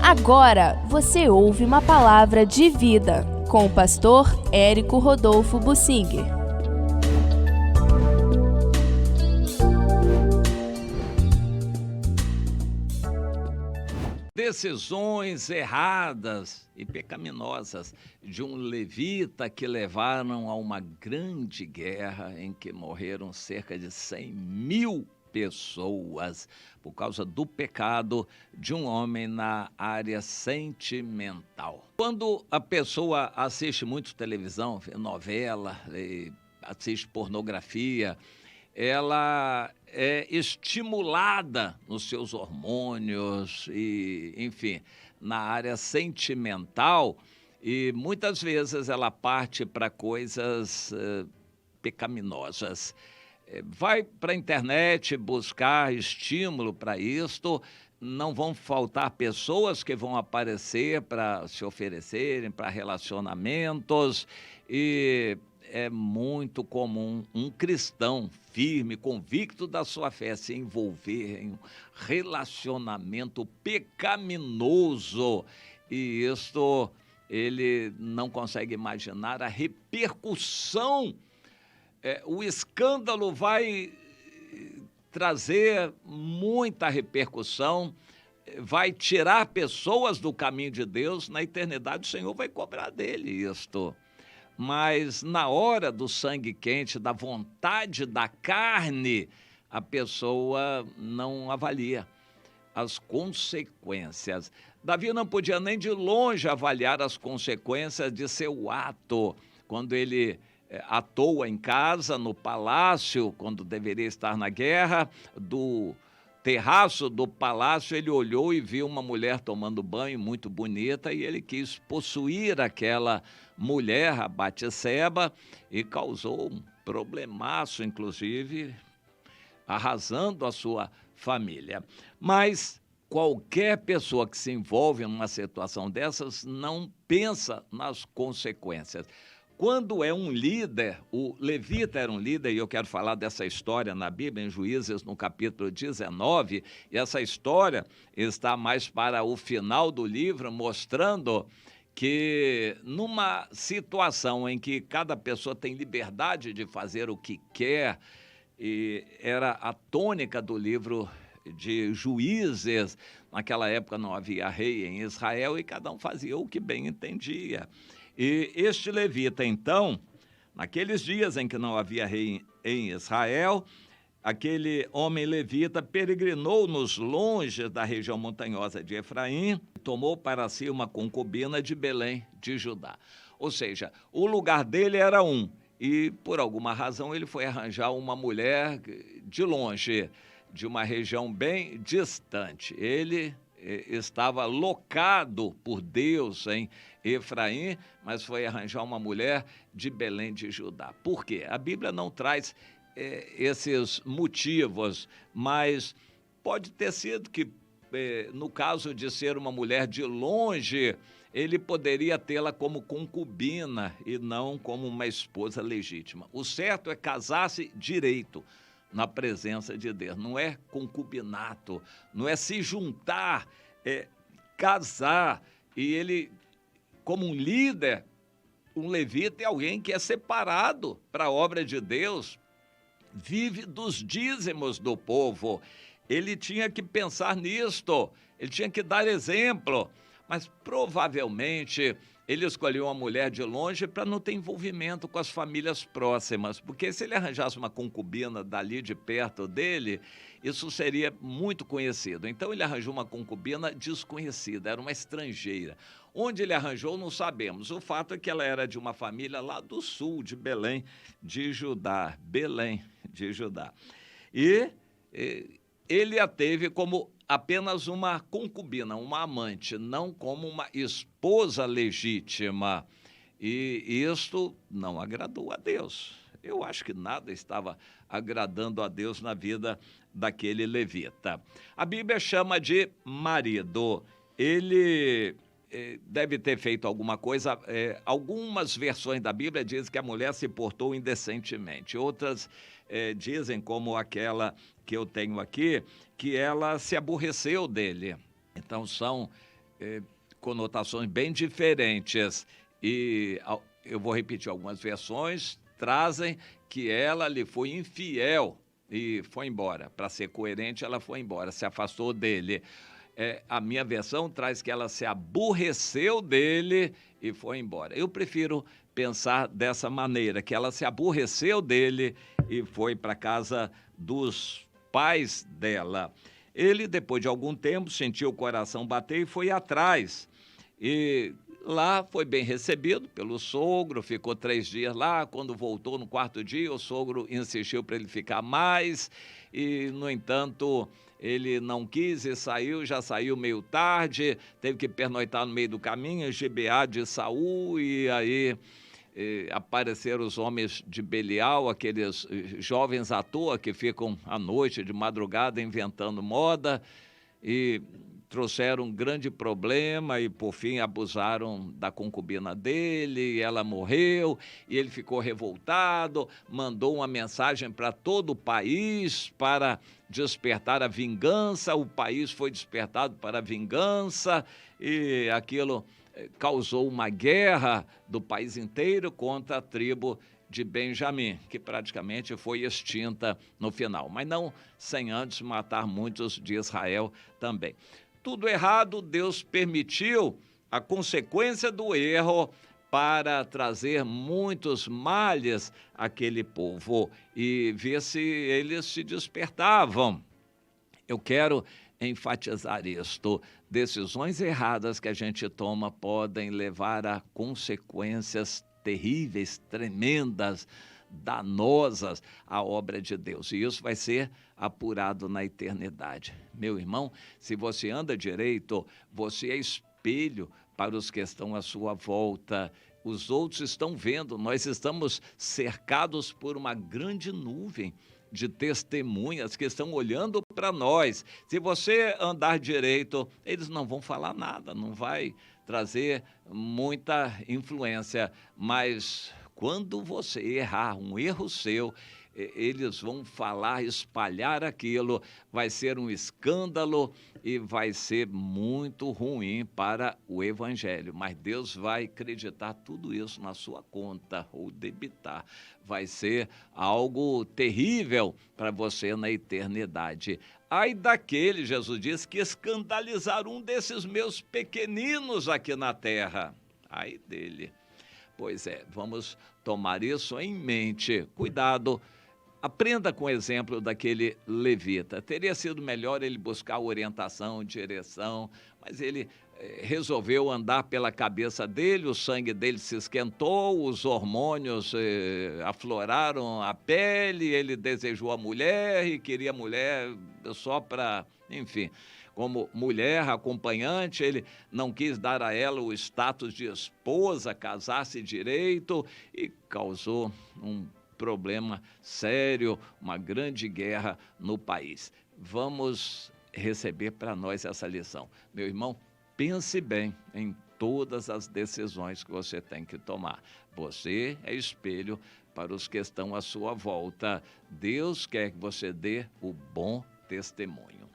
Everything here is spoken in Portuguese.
Agora você ouve uma palavra de vida com o pastor Érico Rodolfo Bussinger. Decisões erradas e pecaminosas de um levita que levaram a uma grande guerra em que morreram cerca de 100.000 pessoas por causa do pecado de um homem na área sentimental. Quando a pessoa assiste muito televisão, vê novela, assiste pornografia, ela é estimulada nos seus hormônios e, enfim, na área sentimental, e muitas vezes ela parte para coisas pecaminosas. Vai para a internet buscar estímulo para isto, não vão faltar pessoas que vão aparecer para se oferecerem para relacionamentos, e é muito comum um cristão firme, convicto da sua fé, se envolver em um relacionamento pecaminoso, e isto ele não consegue imaginar a repercussão. O escândalo vai trazer muita repercussão, vai tirar pessoas do caminho de Deus. Na eternidade o Senhor vai cobrar dele isto. Mas na hora do sangue quente, da vontade da carne, a pessoa não avalia as consequências. Davi não podia nem de longe avaliar as consequências de seu ato, quando ele à toa em casa, no palácio, quando deveria estar na guerra, do terraço do palácio, ele olhou e viu uma mulher tomando banho muito bonita, e ele quis possuir aquela mulher, a Batseba, e causou um problemaço, inclusive, arrasando a sua família. Mas qualquer pessoa que se envolve numa situação dessas não pensa nas consequências. Quando é um líder, o levita era um líder, e eu quero falar dessa história na Bíblia, em Juízes, no capítulo 19, e essa história está mais para o final do livro, mostrando que numa situação em que cada pessoa tem liberdade de fazer o que quer, e era a tônica do livro de Juízes, naquela época não havia rei em Israel, e cada um fazia o que bem entendia. E este levita, então, naqueles dias em que não havia rei em Israel, aquele homem levita peregrinou nos longes da região montanhosa de Efraim, tomou para si uma concubina de Belém, de Judá. Ou seja, o lugar dele era um, e por alguma razão ele foi arranjar uma mulher de longe, de uma região bem distante. Ele estava locado por Deus em Efraim, mas foi arranjar uma mulher de Belém de Judá. Por quê? A Bíblia não traz esses motivos, mas pode ter sido que, no caso de ser uma mulher de longe, ele poderia tê-la como concubina e não como uma esposa legítima. O certo é casar-se direito, na presença de Deus. Não é concubinato, não é se juntar, é casar. E ele, como um líder, um levita é alguém que é separado para a obra de Deus, vive dos dízimos do povo. Ele tinha que pensar nisto, ele tinha que dar exemplo, mas provavelmente ele escolheu uma mulher de longe para não ter envolvimento com as famílias próximas, porque se ele arranjasse uma concubina dali de perto dele, isso seria muito conhecido. Então ele arranjou uma concubina desconhecida, era uma estrangeira. Onde ele arranjou, não sabemos. O fato é que ela era de uma família lá do sul, de Belém, de Judá. Belém, de Judá. E ele a teve como apenas uma concubina, uma amante, não como uma esposa legítima. E isto não agradou a Deus. Eu acho que nada estava agradando a Deus na vida daquele levita. A Bíblia chama de marido. Ele deve ter feito alguma coisa. Algumas versões da Bíblia dizem que a mulher se portou indecentemente. Outras dizem, como aquela que eu tenho aqui, que ela se aborreceu dele. Então são conotações bem diferentes. E eu vou repetir, algumas versões trazem que ela lhe foi infiel e foi embora. Para ser coerente, ela foi embora, se afastou dele. A minha versão traz que ela se aborreceu dele e foi embora. Eu prefiro pensar dessa maneira, que ela se aborreceu dele e foi para casa dos pais dela. Ele, depois de algum tempo, sentiu o coração bater e foi atrás. E lá foi bem recebido pelo sogro, ficou 3 dias lá. Quando voltou no 4º dia, o sogro insistiu para ele ficar mais e, no entanto, ele não quis e saiu, já saiu meio tarde, teve que pernoitar no meio do caminho, Gibeá de Saul, e aí apareceram os homens de Belial, aqueles jovens à toa que ficam à noite, de madrugada, inventando moda, e trouxeram um grande problema e, por fim, abusaram da concubina dele, e ela morreu, e ele ficou revoltado, mandou uma mensagem para todo o país para despertar a vingança. O país foi despertado para a vingança, e aquilo causou uma guerra do país inteiro contra a tribo de Benjamim, que praticamente foi extinta no final, mas não sem antes matar muitos de Israel também. Tudo errado, Deus permitiu a consequência do erro para trazer muitos males àquele povo e ver se eles se despertavam. Eu quero enfatizar isto: decisões erradas que a gente toma podem levar a consequências terríveis, tremendas, danosas à obra de Deus. E isso vai ser apurado na eternidade. Meu irmão, se você anda direito, você é espelho para os que estão à sua volta. Os outros estão vendo, nós estamos cercados por uma grande nuvem de testemunhas que estão olhando para nós. Se você andar direito, eles não vão falar nada, não vai trazer muita influência, mas quando você errar, um erro seu, eles vão falar, espalhar aquilo, vai ser um escândalo e vai ser muito ruim para o evangelho. Mas Deus vai acreditar tudo isso na sua conta ou debitar. Vai ser algo terrível para você na eternidade. Ai daquele, Jesus diz, que escandalizar um desses meus pequeninos aqui na terra. Ai dele. Pois é, vamos tomar isso em mente. Cuidado. Aprenda com o exemplo daquele levita. Teria sido melhor ele buscar orientação, direção, mas ele resolveu andar pela cabeça dele, o sangue dele se esquentou, os hormônios afloraram a pele, ele desejou a mulher e queria a mulher só para, enfim, como mulher acompanhante, ele não quis dar a ela o status de esposa, casar-se direito e causou um problema sério, uma grande guerra no país. Vamos receber para nós essa lição. Meu irmão, pense bem em todas as decisões que você tem que tomar. Você é espelho para os que estão à sua volta. Deus quer que você dê o bom testemunho.